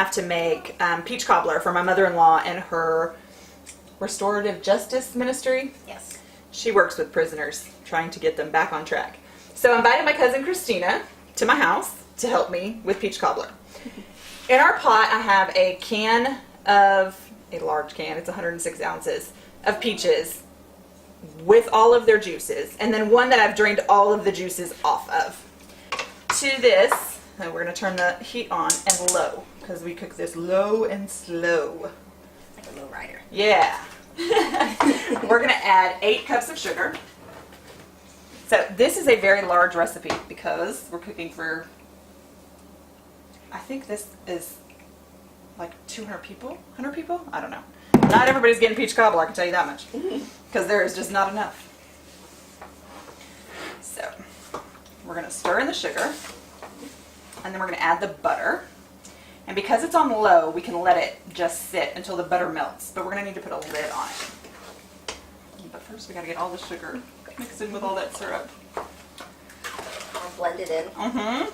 have to make peach cobbler for my mother-in-law and her restorative justice ministry. Yes. She works with prisoners, trying to get them back on track. So I invited my cousin Cristina to my house to help me with peach cobbler. In our pot, I have a large can, it's 106 ounces, of peaches with all of their juices, and then one that I've drained all of the juices off of. To this, we're going to turn the heat on and low, because we cook this low and slow. Like a low rider. Yeah. We're going to add 8 cups of sugar. So this is a very large recipe because we're cooking for, I think this is like 200 people, 100 people? I don't know. Not everybody's getting peach cobbler, I can tell you that much. Because there is just not enough. So we're going to stir in the sugar. And then we're going to add the butter. And because it's on low, we can let it just sit until the butter melts. But we're going to need to put a lid on it. But first we got to get all the sugar mixed in with all that syrup. I'll blend it in. Mm-hmm.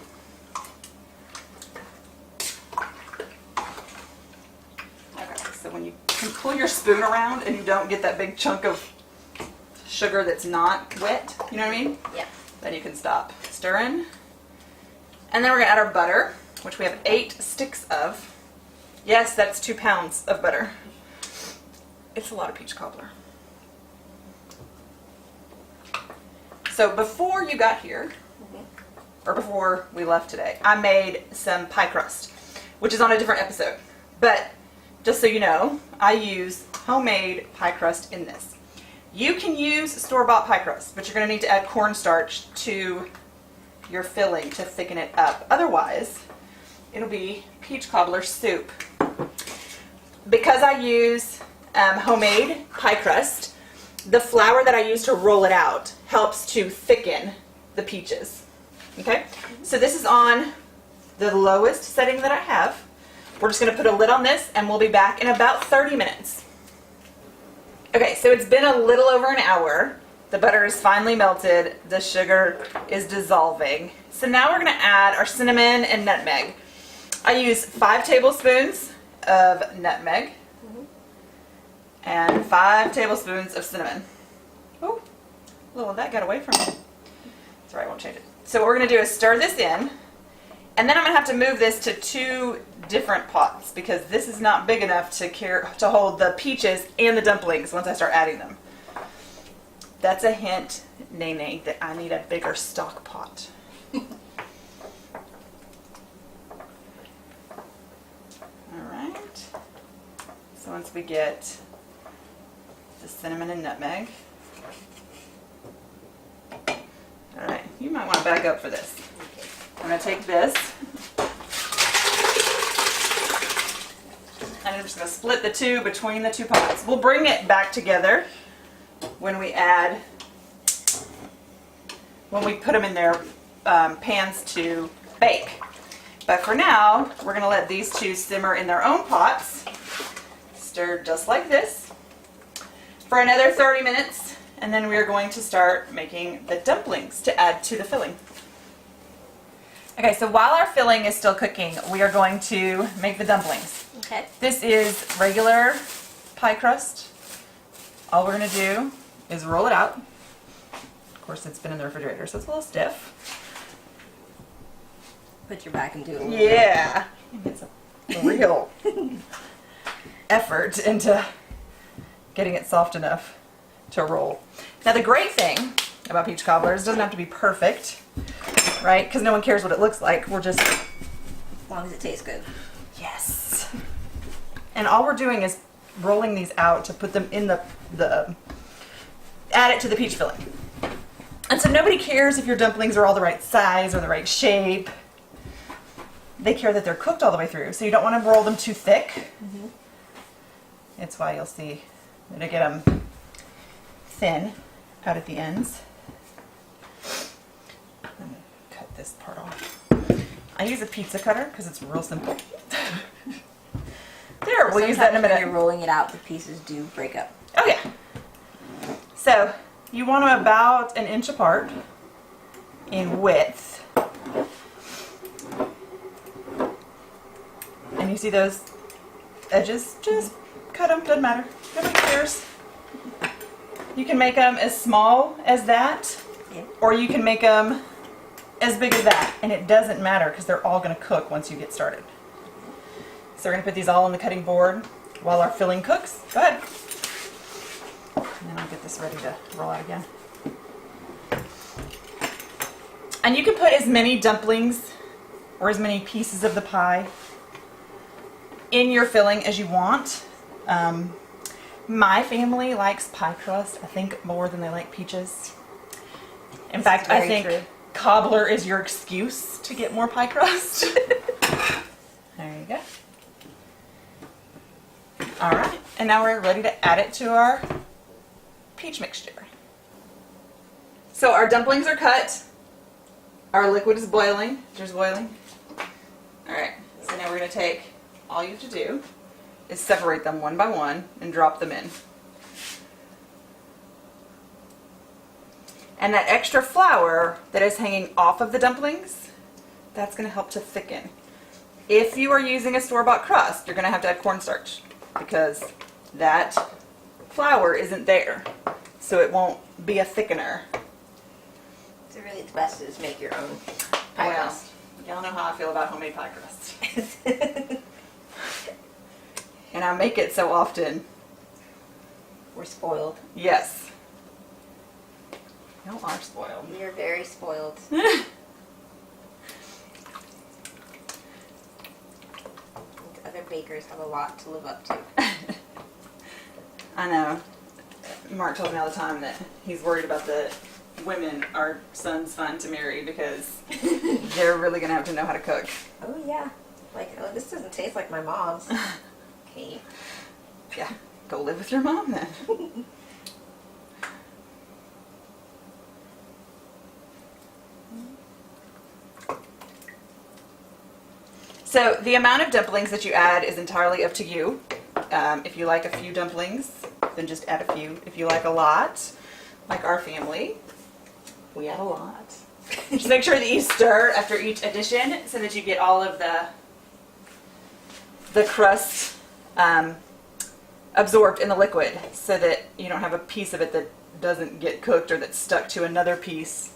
Okay, so when you can pull your spoon around and you don't get that big chunk of sugar that's not wet, you know what I mean? Yeah. Then you can stop stirring. And then we're going to add our butter, which we have 8 sticks of. Yes, that's 2 pounds of butter. It's a lot of peach cobbler. So before you got here, or before we left today, I made some pie crust, which is on a different episode. But just so you know, I use homemade pie crust in this. You can use store-bought pie crust, but you're going to need to add cornstarch to your filling to thicken it up. Otherwise, it'll be peach cobbler soup. Because I use homemade pie crust, the flour that I use to roll it out helps to thicken the peaches. Okay? So this is on the lowest setting that I have. We're just going to put a lid on this and we'll be back in about 30 minutes. Okay, so it's been a little over an hour. The butter is finally melted. The sugar is dissolving. So now we're going to add our cinnamon and nutmeg. I use 5 tablespoons of nutmeg and 5 tablespoons of cinnamon. Oh, a little of that got away from me. That's all right, I won't change it. So what we're going to do is stir this in, and then I'm going to have to move this to 2 different pots because this is not big enough to hold the peaches and the dumplings once I start adding them. That's a hint, Nene, that I need a bigger stock pot. Alright. So once we get the cinnamon and nutmeg. Alright, you might want to back up for this. I'm going to take this. And I'm just going to split the 2 between the 2 pots. We'll bring it back together when we put them in their pans to bake. But for now, we're going to let these 2 simmer in their own pots, stirred just like this, for another 30 minutes, and then we are going to start making the dumplings to add to the filling. Okay, so while our filling is still cooking, we are going to make the dumplings. Okay. This is regular pie crust. All we're going to do is roll it out. Of course, it's been in the refrigerator, so it's a little stiff. Put your back and do it. Yeah. It's a real effort into getting it soft enough to roll. Now, the great thing about peach cobbler is it doesn't have to be perfect, right? Because no one cares what it looks like. We're just... As long as it tastes good. Yes. And all we're doing is rolling these out to put them in add it to the peach filling. And so nobody cares if your dumplings are all the right size or the right shape. They care that they're cooked all the way through. So you don't want to roll them too thick. That's why you'll see that I get them thin out at the ends. I'm going to cut this part off. I use a pizza cutter because it's real simple. There, we'll use that in a minute. When you're rolling it out, the pieces do break up. Oh yeah. So you want them about 1 inch apart in width. And And you see those edges? Just cut them, doesn't matter. Nobody cares. You can make them as small as that, or you can make them as big as that, and it doesn't matter because they're all going to cook once you get started. So we're going to put these all on the cutting board while our filling cooks. Go ahead. And then I'll get this ready to roll out again. And you can put as many dumplings or as many pieces of the pie in your filling as you want. My family likes pie crust, I think, more than they like peaches. In fact, I think Cobbler is your excuse to get more pie crust. There you go. All right, and now we're ready to add it to our peach mixture. So our dumplings are cut. Our liquid is boiling. Yours boiling? All right, so now we're going to take, all you have to do is separate them one by one and drop them in. And that extra flour that is hanging off of the dumplings, that's going to help to thicken. If you are using a store-bought crust, you're going to have to add cornstarch because that flour isn't there, so it won't be a thickener. So really the best is make your own pie crust. Y'all know how I feel about homemade pie crust. And I make it so often. We're spoiled. Yes. Y'all are spoiled. We are very spoiled. Other bakers have a lot to live up to. I know. Mark told me all the time that he's worried about the women our sons find to marry because they're really going to have to know how to cook. Oh, yeah. Like, oh, this doesn't taste like my mom's. Okay. Yeah, go live with your mom then. So the amount of dumplings that you add is entirely up to you. If you like a few dumplings, then just add a few. If you like a lot, like our family, we add a lot. Just make sure that you stir after each addition so that you get all of the crust absorbed in the liquid so that you don't have a piece of it that doesn't get cooked or that's stuck to another piece.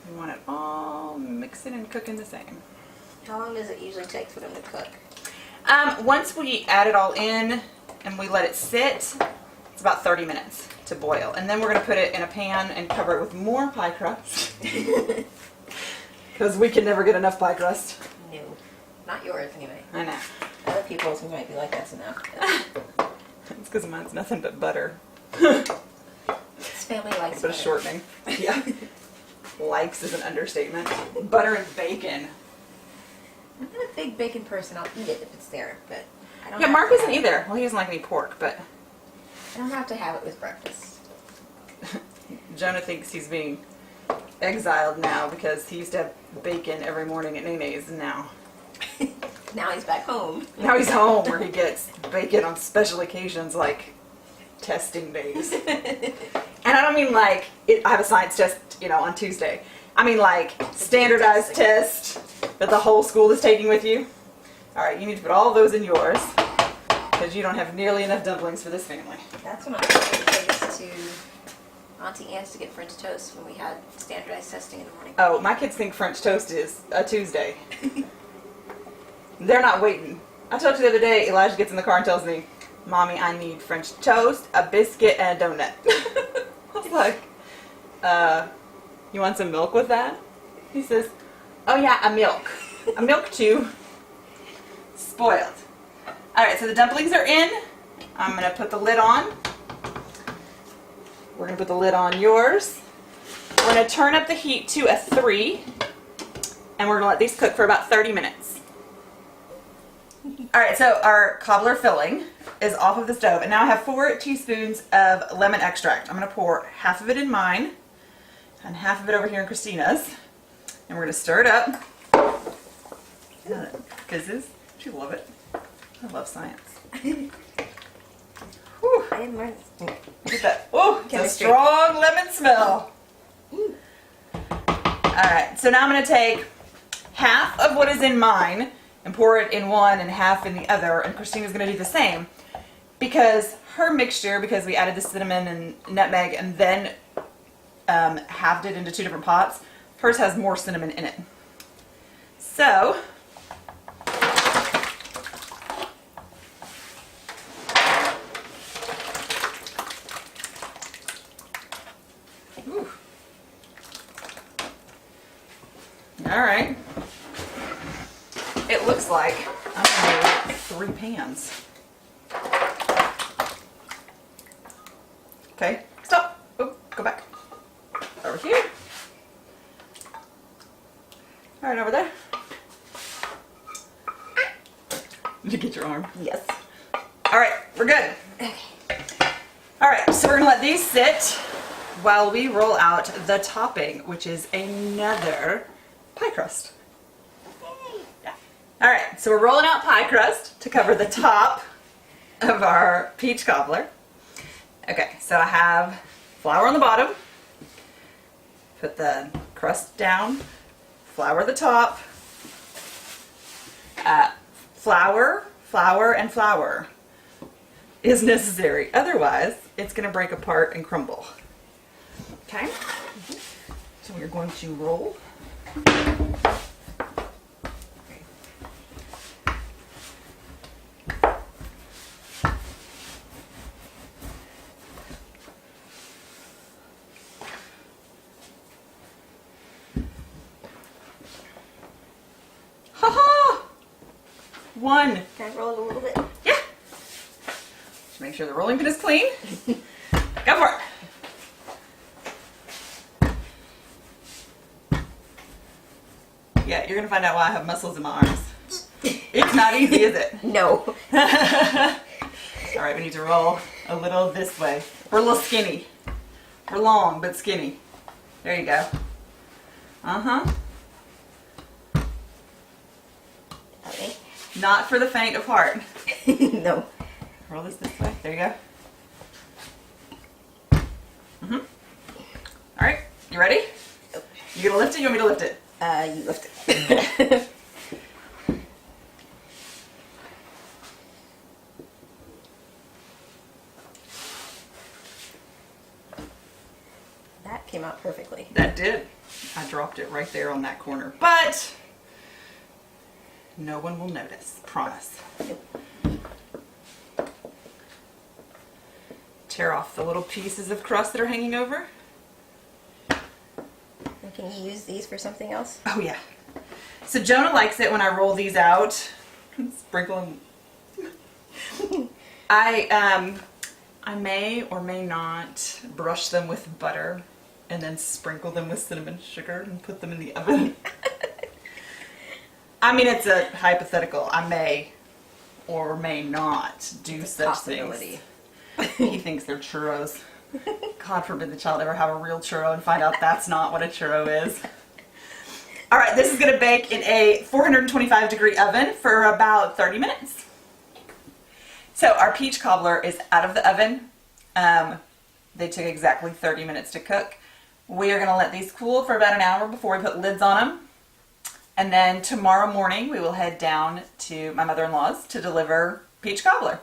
You want it all mixing and cooking the same. How long does it usually take for them to cook? Once we add it all in and we let it sit, it's about 30 minutes to boil. And then we're going to put it in a pan and cover it with more pie crust. Because we can never get enough pie crust. No. Not yours, anyway. I know. Other people's might be like, that's enough. It's because mine's nothing but butter. This family likes But a shortening. Yeah. Likes is an understatement. Butter and bacon. I'm not a big bacon person. I'll eat it if it's there, but I don't. Yeah, have Mark to isn't have it. either. Well, he doesn't like any pork, but I don't have to have it with breakfast. Jonah thinks he's being exiled now because he used to have bacon every morning at Nene's, and now Now he's back home. now he's home where he gets bacon on special occasions like testing days. And I don't mean like I have a science test, on Tuesday. I mean like standardized test that the whole school is taking with you. All right, you need to put all of those in yours because you don't have nearly enough dumplings for this family. That's when I was to Auntie Anne's to get French toast when we had standardized testing in the morning. Oh, my kids think French toast is a Tuesday. They're not waiting. I told you the other day, Elijah gets in the car and tells me, Mommy, I need French toast, a biscuit, and a donut. I was like, you want some milk with that? He says, oh yeah, a milk. A milk too. Spoiled. Alright, so the dumplings are in. I'm going to put the lid on. We're going to put the lid on yours. We're going to turn up the heat to a 3. And we're going to let these cook for about 30 minutes. Alright, so our cobbler filling is off of the stove. And now I have 4 teaspoons of lemon extract. I'm going to pour half of it in mine and half of it over here in Christina's. And we're going to stir it up. Fizzes. Don't you love it? I love science. Whew. I didn't learn. Look at that. Oh, it's a Chemistry. strong lemon smell. Alright, so now I'm going to take half of what is in mine and pour it in one and half in the other, and Christina's going to do the same. Because her mixture, because we added the cinnamon and nutmeg and then halved it into 2 different pots, hers has more cinnamon in it. So, ooh. All right. It looks like I'm gonna need 3 pans. Okay, stop. Oh, go back. Over here. All right, over there. Did you get your arm? Yes. All right, we're good. Okay. All right, so we're gonna let these sit while we roll out the topping, which is another pie crust. Yeah. All right, so we're rolling out pie crust to cover the top of our peach cobbler. Okay, so I have flour on the bottom, put the crust down, flour the top, flour, and flour is necessary. Otherwise, it's going to break apart and crumble. Okay, so we're going to roll. One. Can I roll it a little bit? Yeah. Just make sure the rolling pin is clean. Go for it. Yeah, you're gonna find out why I have muscles in my arms. It's not easy, is it? No. All right, we need to roll a little this way. We're a little skinny. We're long, but skinny. There you go. Uh-huh. Okay. Not for the faint of heart. No. Roll this way. There you go. Mm-hmm. All right, you ready? You gonna lift it? You want me to lift it? You lift it. That came out perfectly. That did. I dropped it right there on that corner. But no one will notice. Promise. Tear off the little pieces of crust that are hanging over. And can you use these for something else? Oh yeah. So Jonah likes it when I roll these out. Sprinkle them. I may or may not brush them with butter and then sprinkle them with cinnamon sugar and put them in the oven. I mean, it's a hypothetical. I may or may not do It's a such possibility. things. He thinks they're churros. God forbid the child ever have a real churro and find out that's not what a churro is. All right, this is going to bake in a 425 degree oven for about 30 minutes. So our peach cobbler is out of the oven. They took exactly 30 minutes to cook. We are going to let these cool for about an hour before we put lids on them. And then tomorrow morning we will head down to my mother-in-law's to deliver peach cobbler.